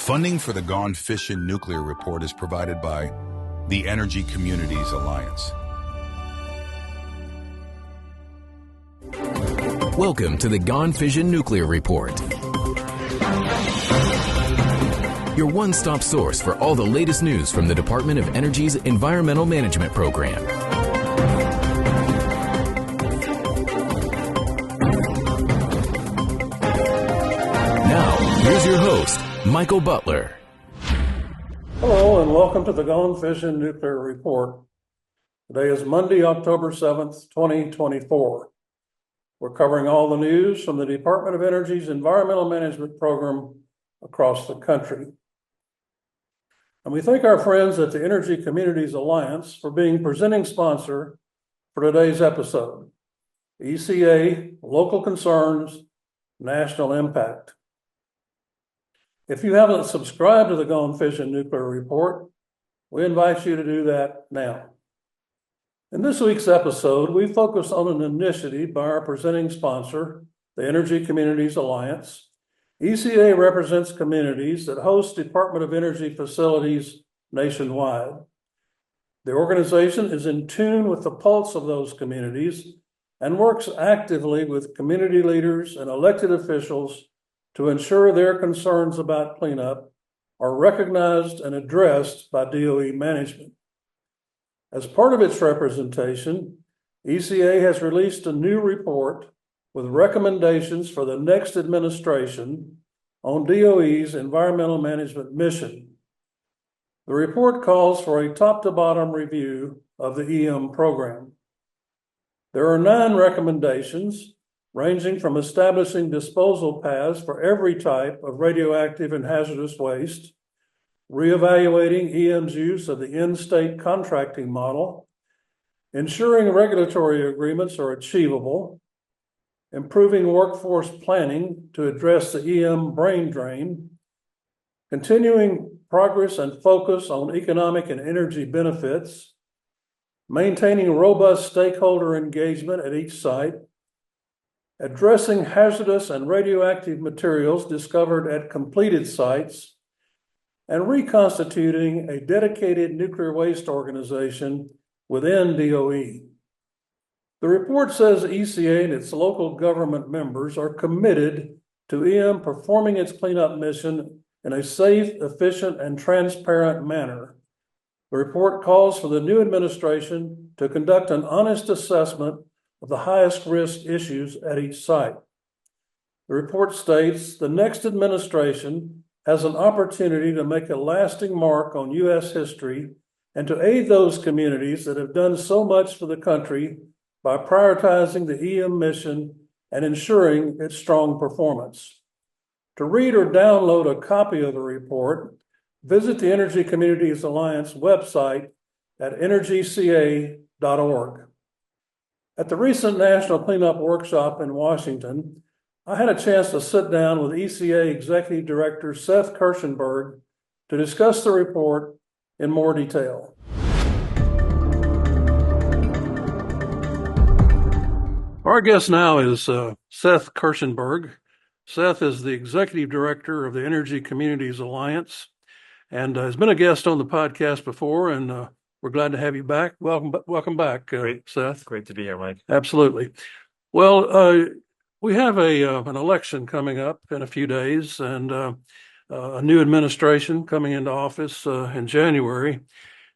Funding for the Gone Fission Nuclear Report is provided by the Energy Communities Alliance. Welcome to the Gone Fission Nuclear Report, your one-stop source for all the latest news from the Department of Energy's Environmental Management Program. Now, here's your host, Michael Butler. Hello, and welcome to the Gone Fission Nuclear Report. Today is Monday, October 7th, 2024. We're covering all the news from the Department of Energy's Environmental Management Program across the country. And we thank our friends at the Energy Communities Alliance for being presenting sponsor for today's episode. ECA, Local Concerns, National Impact. If you haven't subscribed to the Gone Fission Nuclear Report, we invite you to do that now. In this week's episode, we focus on an initiative by our presenting sponsor, the Energy Communities Alliance. ECA represents communities that host Department of Energy facilities nationwide. The organization is in tune with the pulse of those communities and works actively with community leaders and elected officials to ensure their concerns about cleanup are recognized and addressed by DOE management. As part of its representation, ECA has released a new report with recommendations for the next administration on DOE's environmental management mission. The report calls for a top-to-bottom review of the EM program. There are 9 recommendations, ranging from establishing disposal paths for every type of radioactive and hazardous waste, reevaluating EM's use of the in-state contracting model, ensuring regulatory agreements are achievable, improving workforce planning to address the EM brain drain, continuing progress and focus on economic and energy benefits, maintaining robust stakeholder engagement at each site, addressing hazardous and radioactive materials discovered at completed sites, and reconstituting a dedicated nuclear waste organization within DOE. The report says ECA and its local government members are committed to EM performing its cleanup mission in a safe, efficient, and transparent manner. The report calls for the new administration to conduct an honest assessment of the highest risk issues at each site. The report states the next administration has an opportunity to make a lasting mark on U.S. history and to aid those communities that have done so much for the country by prioritizing the EM mission and ensuring its strong performance. To read or download a copy of the report, visit the Energy Communities Alliance website at energyca.org. At the recent National Cleanup Workshop in Washington, I had a chance to sit down with ECA Executive Director Seth Kirshenberg to discuss the report in more detail. Our guest now is Seth Kirshenberg. Seth is the Executive Director of the Energy Communities Alliance and has been a guest on the podcast before, and we're glad to have you back. Welcome back, Seth. Great to be here, Mike. Absolutely. Well, we have an election coming up in a few days, and a new administration coming into office in January.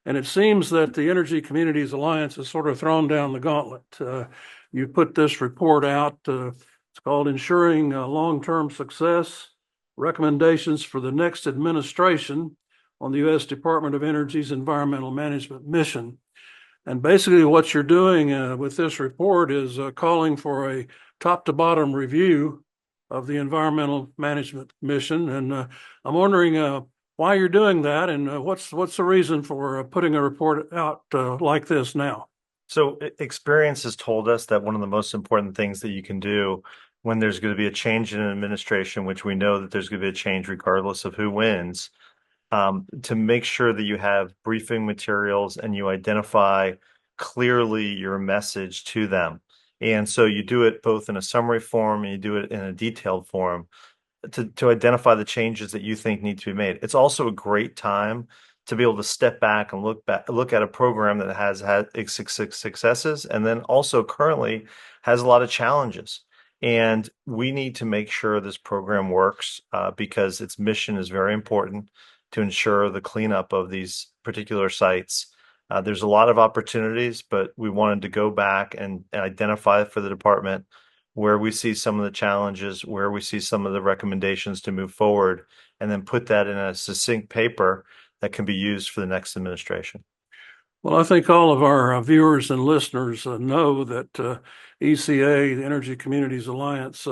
And it seems that the Energy Communities Alliance has sort of thrown down the gauntlet. You put this report out. It's called Ensuring Long-Term Success, Recommendations for the Next Administration on the U.S. Department of Energy's Environmental Management Mission. And basically what you're doing with this report is calling for a top-to-bottom review of the environmental management mission. And I'm wondering why you're doing that and what's the reason for putting a report out like this now? So experience has told us that one of the most important things that you can do when there's going to be a change in an administration, which we know that there's going to be a change regardless of who wins, to make sure that you have briefing materials and you identify clearly your message to them. And so you do it both in a summary form and you do it in a detailed form. to identify the changes that you think need to be made. It's also a great time to be able to step back and look at a program that has had successes, and then also currently has a lot of challenges. And we need to make sure this program works because its mission is very important to ensure the cleanup of these particular sites. There's a lot of opportunities, but we wanted to go back and identify for the department where we see some of the challenges, where we see some of the recommendations to move forward, and then put that in a succinct paper that can be used for the next administration. Well, I think all of our viewers and listeners know that ECA, the Energy Communities Alliance,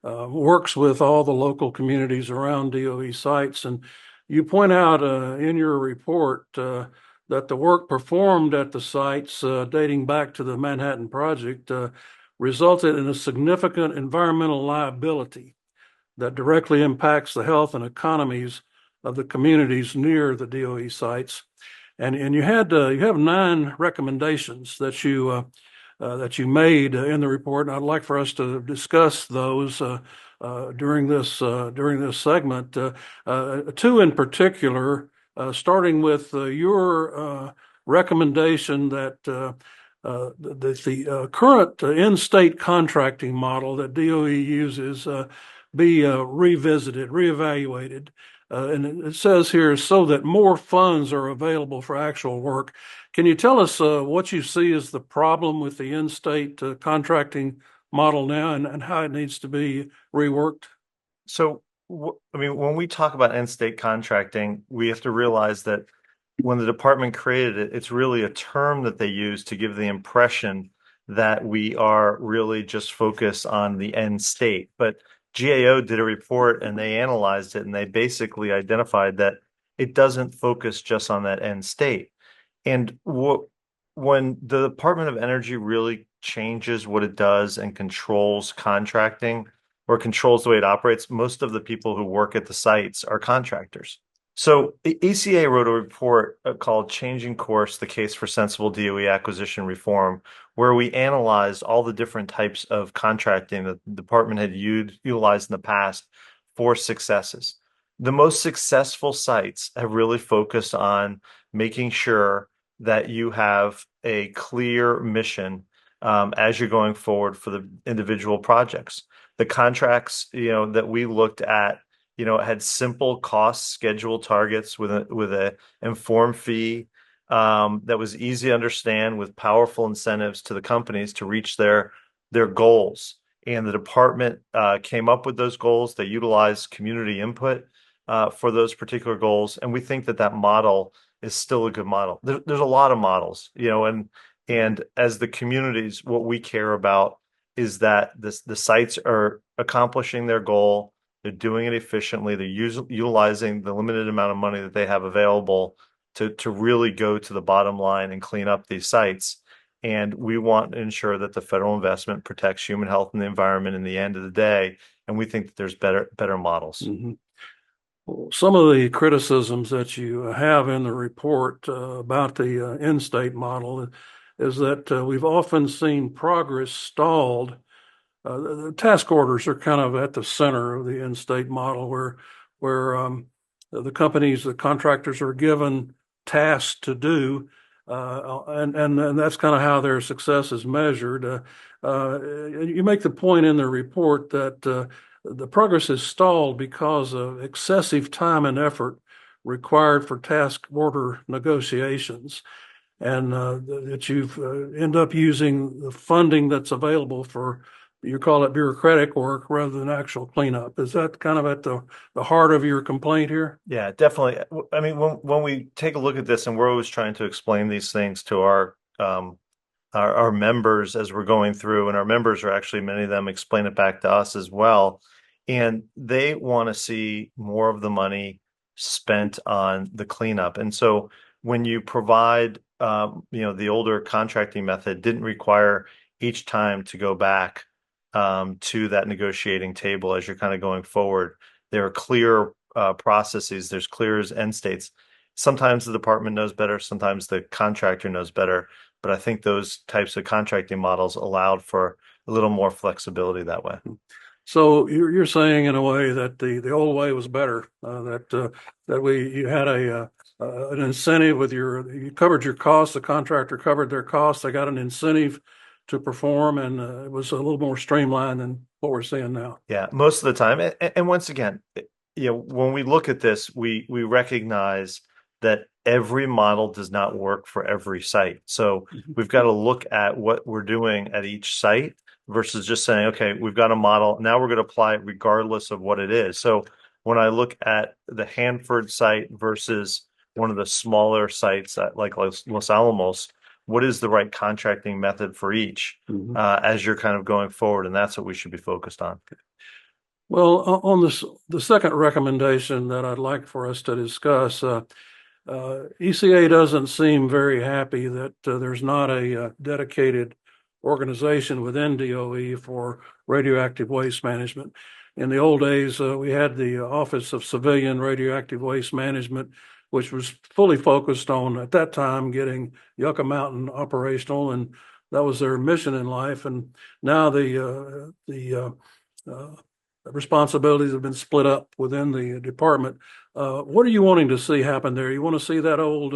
works with all the local communities around DOE sites. And you point out in your report that the work performed at the sites dating back to the Manhattan Project resulted in a significant environmental liability that directly impacts the health and economies of the communities near the DOE sites. And you have 9 recommendations that you made in the report, and I'd like for us to discuss those during this segment. 2 in particular, starting with your recommendation that the current in-state contracting model that DOE uses be revisited, reevaluated. And it says here, so that more funds are available for actual work. Can you tell us what you see as the problem with the in-state contracting model now, and how it needs to be reworked? So, I mean, when we talk about in-state contracting, we have to realize that when the department created it, it's really a term that they use to give the impression that we are really just focused on the end state. But GAO did a report and they analyzed it, and they basically identified that it doesn't focus just on that end state. And when the Department of Energy really changes what it does and controls contracting or controls the way it operates, most of the people who work at the sites are contractors. So ECA wrote a report called Changing Course, the Case for Sensible DOE Acquisition Reform, where we analyzed all the different types of contracting that the department had utilized in the past for successes. The most successful sites have really focused on making sure that you have a clear mission as you're going forward for the individual projects. The contracts, that we looked at, had simple cost schedule targets with a informed fee that was easy to understand, with powerful incentives to the companies to reach their goals. And the department came up with those goals. They utilized community input for those particular goals, and we think that model is still a good model. There's a lot of models, and as the communities, what we care about is that the sites are accomplishing their goal. They're doing it efficiently. They're utilizing the limited amount of money that they have available to really go to the bottom line and clean up these sites. And we want to ensure that the federal investment protects human health and the environment in the end of the day. And we think that there's better models. Mm-hmm. Well, some of the criticisms that you have in the report about the in-state model is that we've often seen progress stalled. The task orders are kind of at the center of the in-state model, where the companies, the contractors, are given tasks to do, and that's kind of how their success is measured. You make the point in the report that the progress is stalled because of excessive time and effort required for task order negotiations, and that you've end up using the funding that's available for, you call it bureaucratic work rather than actual cleanup. Is that kind of at the heart of your complaint here? Yeah, definitely. I mean, when we take a look at this, and we're always trying to explain these things to our members as we're going through, and our members are actually, many of them explain it back to us as well. And they want to see more of the money spent on the cleanup. And so when you provide, the older contracting method didn't require each time to go back to that negotiating table as you're kind of going forward. There are clear processes. There's clear end states. Sometimes the department knows better. Sometimes the contractor knows better. But I think those types of contracting models allowed for a little more flexibility that way. So you're saying in a way that the old way was better, that you had an incentive with you covered your costs, the contractor covered their costs, they got an incentive to perform, and it was a little more streamlined than what we're seeing now. Yeah, most of the time. And once again, when we look at this, we recognize that every model does not work for every site. So we've got to look at what we're doing at each site versus just saying, okay, we've got a model. Now we're going to apply it regardless of what it is. So when I look at the Hanford site versus one of the smaller sites like Los Alamos, what is the right contracting method for each as you're kind of going forward? And that's what we should be focused on. Well, on the second recommendation that I'd like for us to discuss, ECA doesn't seem very happy that there's not a dedicated organization within DOE for radioactive waste management. In the old days, we had the Office of Civilian Radioactive Waste Management, which was fully focused on, at that time, getting Yucca Mountain operational, and that was their mission in life. And now the responsibilities have been split up within the department. What are you wanting to see happen there? You want to see that old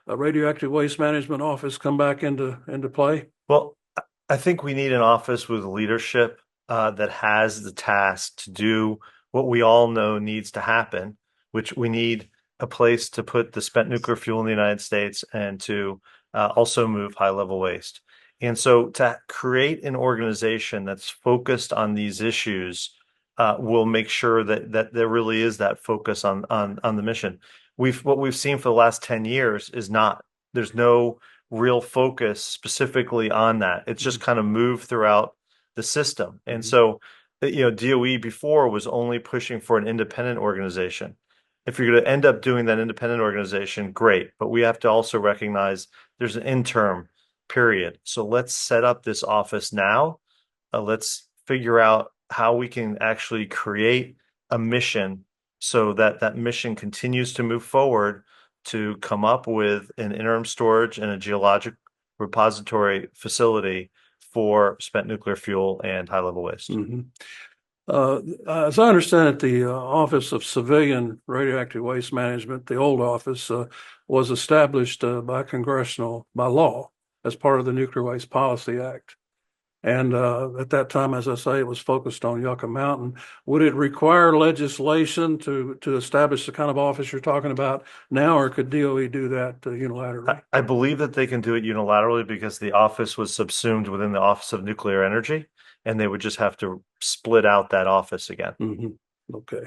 radioactive waste management office come back into play? Well, I think we need an office with leadership that has the task to do what we all know needs to happen, which we need a place to put the spent nuclear fuel in the United States and to also move high-level waste. And so to create an organization that's focused on these issues will make sure that there really is that focus on the mission. What we've seen for the last 10 years is there's no real focus specifically on that. It's just kind of moved throughout the system. And so, DOE before was only pushing for an independent organization. If you're going to end up doing that independent organization, great. But we have to also recognize there's an interim period. So let's set up this office now. Let's figure out how we can actually create a mission so that that mission continues to move forward to come up with an interim storage and a geologic repository facility for spent nuclear fuel and high-level waste. As I understand it, the Office of Civilian Radioactive Waste Management, the old office, was established by law as part of the Nuclear Waste Policy Act. And at that time, as I say, it was focused on Yucca Mountain. Would it require legislation to establish the kind of office you're talking about now, or could DOE do that unilaterally? I believe that they can do it unilaterally because the office was subsumed within the Office of Nuclear Energy, and they would just have to split out that office again. Okay.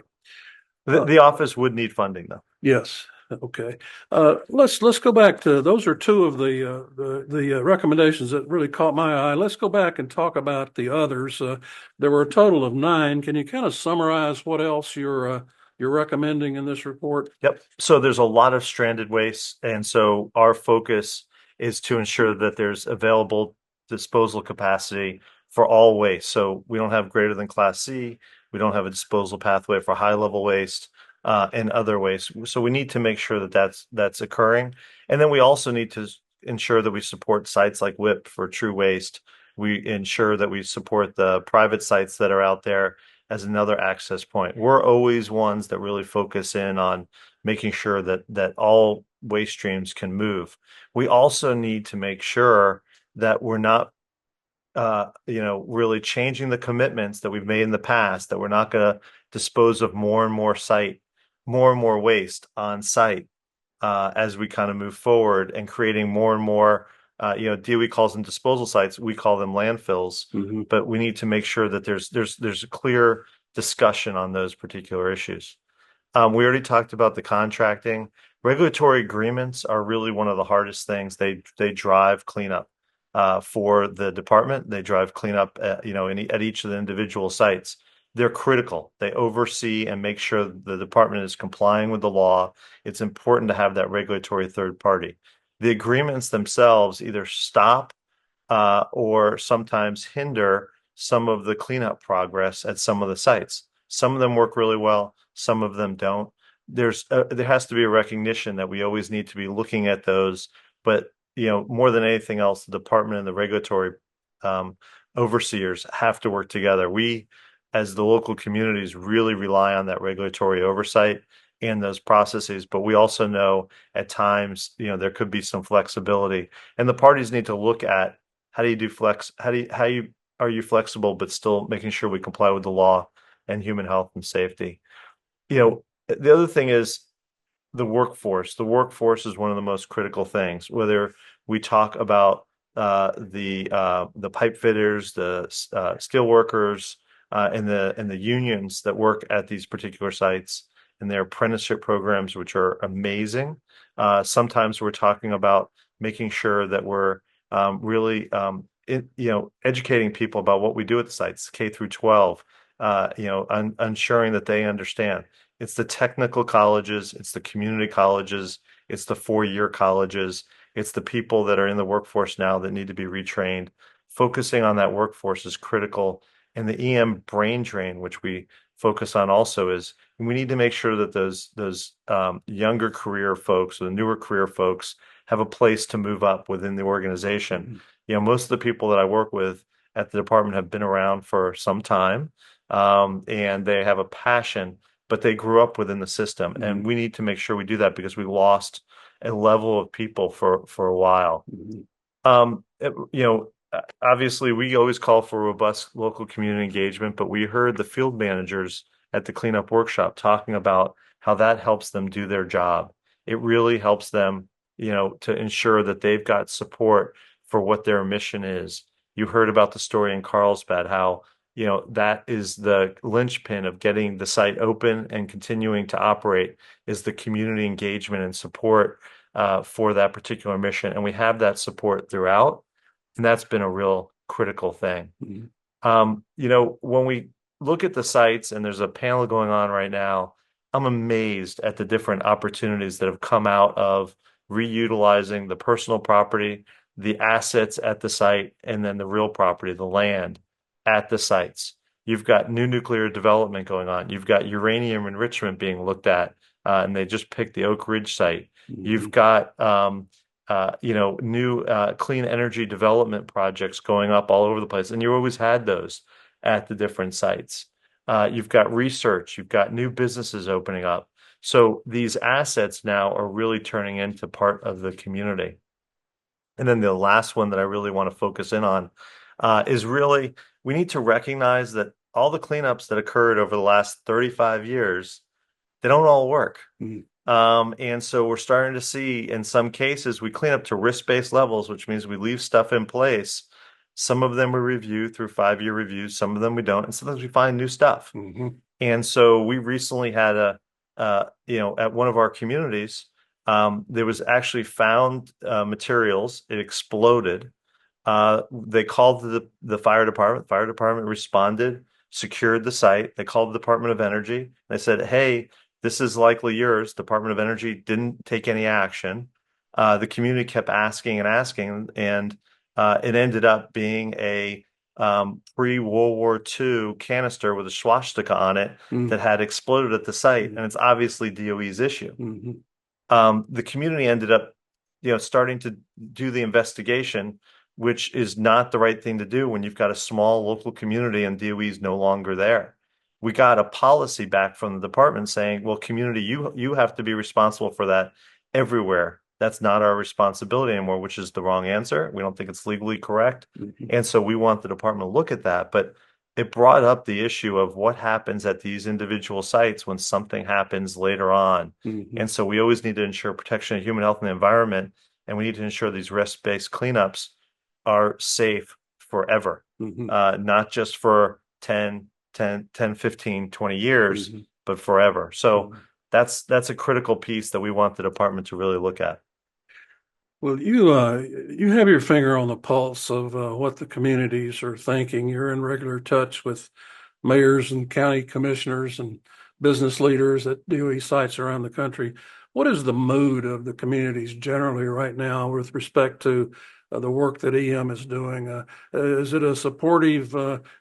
The office would need funding, though. Yes. Okay. Let's go back to those are two of the recommendations that really caught my eye. Let's go back and talk about the others. There were a total of 9. Can you kind of summarize what else you're recommending in this report? Yep. So there's a lot of stranded waste, and so our focus is to ensure that there's available disposal capacity for all waste. So we don't have greater than Class C. We don't have a disposal pathway for high-level waste. And other waste. So we need to make sure that that's occurring. And then we also need to ensure that we support sites like WIP for true waste. We ensure that we support the private sites that are out there as another access point. We're always ones that really focus in on making sure that all waste streams can move. We also need to make sure that we're not really changing the commitments that we've made in the past, that we're not going to dispose of more and more waste on site as we kind of move forward and creating more and more, DOE calls them disposal sites. We call them landfills, but we need to make sure that there's a clear discussion on those particular issues. We already talked about the contracting. Regulatory agreements are really one of the hardest things. They drive cleanup for the department. They drive cleanup, at each of the individual sites. They're critical. They oversee and make sure the department is complying with the law. It's important to have that regulatory third party. The agreements themselves either stop or sometimes hinder some of the cleanup progress at some of the sites. Some of them work really well. Some of them don't. There has to be a recognition that we always need to be looking at those. But more than anything else, the department and the regulatory overseers have to work together. We as the local communities really rely on that regulatory oversight and those processes. But we also know at times, there could be some flexibility, and the parties need to look at how do you do flex, how you are you flexible, but still making sure we comply with the law and human health and safety. The other thing is the workforce. The workforce is one of the most critical things. Whether we talk about the pipe fitters, the steel workers, and the unions that work at these particular sites and their apprenticeship programs, which are amazing. Sometimes we're talking about making sure that we're really educating people about what we do at the sites, K through 12. Ensuring that they understand. It's the technical colleges, it's the community colleges, it's the 4-year colleges, it's the people that are in the workforce now that need to be retrained. Focusing on that workforce is critical. And the EM brain drain, which we focus on also, is we need to make sure that those younger career folks or the newer career folks have a place to move up within the organization. Most of the people that I work with at the department have been around for some time, and they have a passion, but they grew up within the system. Mm-hmm. And we need to make sure we do that because we lost a level of people for a while. Mm-hmm. Obviously, we always call for robust local community engagement, but we heard the field managers at the cleanup workshop talking about how that helps them do their job. It really helps them, to ensure that they've got support for what their mission is. You heard about the story in Carlsbad, how, that is the linchpin of getting the site open and continuing to operate, is the community engagement and support for that particular mission. And we have that support throughout. And that's been a real critical thing. Mm-hmm. When we look at the sites, and there's a panel going on right now, I'm amazed at the different opportunities that have come out of reutilizing the personal property, the assets at the site, and then the real property, the land at the sites. You've got new nuclear development going on. You've got uranium enrichment being looked at, and they just picked the Oak Ridge site. Mm-hmm. You've got new clean energy development projects going up all over the place. And you always had those at the different sites. You've got research, you've got new businesses opening up. So these assets now are really turning into part of the community. And then the last one that I really want to focus in on is really, we need to recognize that all the cleanups that occurred over the last 35 years, they don't all work. Mm-hmm. And so we're starting to see, in some cases, we clean up to risk-based levels, which means we leave stuff in place. Some of them we review through 5-year reviews, some of them we don't, and sometimes we find new stuff. Mm-hmm. And so we recently had at one of our communities, there was actually found materials. It exploded. They called the fire department. Fire department responded, secured the site. They called the Department of Energy. They said, "Hey, this is likely yours." Department of Energy didn't take any action. The community kept asking and asking, and it ended up being a pre-World War II canister with a swastika on it that had exploded at the site, and it's obviously DOE's issue. Mm-hmm. The community ended up, starting to do the investigation, which is not the right thing to do when you've got a small local community and DOE is no longer there. We got a policy back from the department saying, well, community, you have to be responsible for that everywhere. That's not our responsibility anymore, which is the wrong answer. We don't think it's legally correct. Mm-hmm. And so we want the department to look at that. But it brought up the issue of what happens at these individual sites when something happens later on. Mm-hmm. And so we always need to ensure protection of human health and the environment. And we need to ensure these risk-based cleanups are safe forever, mm-hmm. Not just for 10, 15, 20 years, mm-hmm. but forever. So mm-hmm. that's a critical piece that we want the department to really look at. Well, you have your finger on the pulse of what the communities are thinking. You're in regular touch with mayors and county commissioners and business leaders at DOE sites around the country. What is the mood of the communities generally right now with respect to the work that EM is doing? Is it a supportive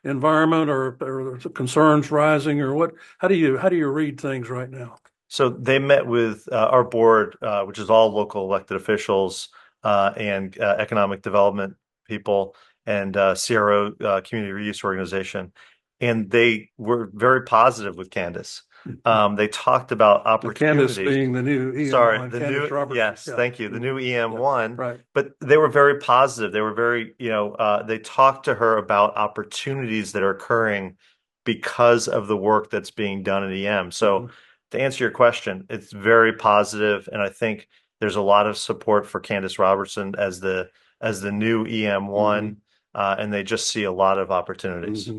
environment, or are the concerns rising, or what? How do you read things right now? So they met with our board, which is all local elected officials and economic development people and CRO, Community Reuse Organization. and they were very positive with Candace. They talked about opportunities. Candace being the new EM1. Sorry, the Candace new, Robertson. yes, Yeah. thank you, the new EM1. Right. But they were very positive. They were very, they talked to her about opportunities that are occurring because of the work that's being done in EM. So to answer your question, it's very positive, and I think there's a lot of support for Candace Robertson as the new EM1, and they just see a lot of opportunities.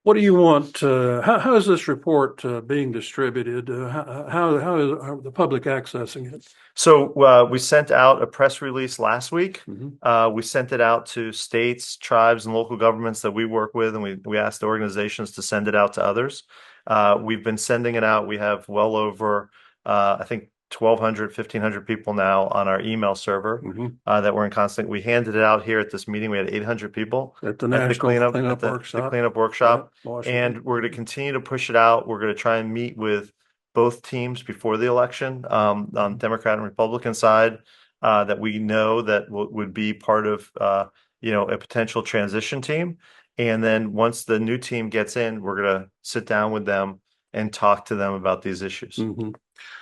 What do you want? How is this report being distributed? How are the public accessing it? So we sent out a press release last week. We sent it out to states, tribes, and local governments that we work with, and we asked the organizations to send it out to others. We've been sending it out. We have well over, I think, 1,200, 1,500 people now on our email server that we're in constant. We handed it out here at this meeting. We had 800 people at the National Cleanup Workshop. Yep, and we're going to continue to push it out. We're going to try and meet with both teams before the election on Democrat and Republican side that we know that would be part of a potential transition team. And then once the new team gets in, we're going to sit down with them and talk to them about these issues.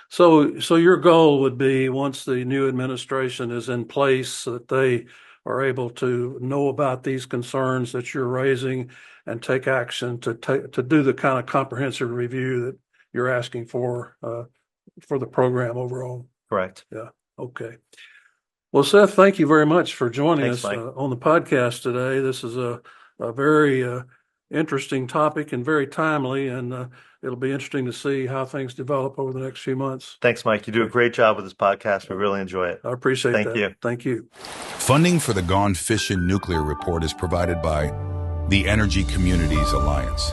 So your goal would be, once the new administration is in place, that they are able to know about these concerns that you're raising and take action to do the kind of comprehensive review that you're asking for the program overall. Correct. Yeah. Okay. Well, Seth, thank you very much for joining us on the podcast today. This is a very interesting topic and very timely, and it'll be interesting to see how things develop over the next few months. Thanks, Mike. You do a great job with this podcast. We really enjoy it. I appreciate that. Thank you. Thank you. Funding for the Gone Fission Nuclear Report is provided by the Energy Communities Alliance.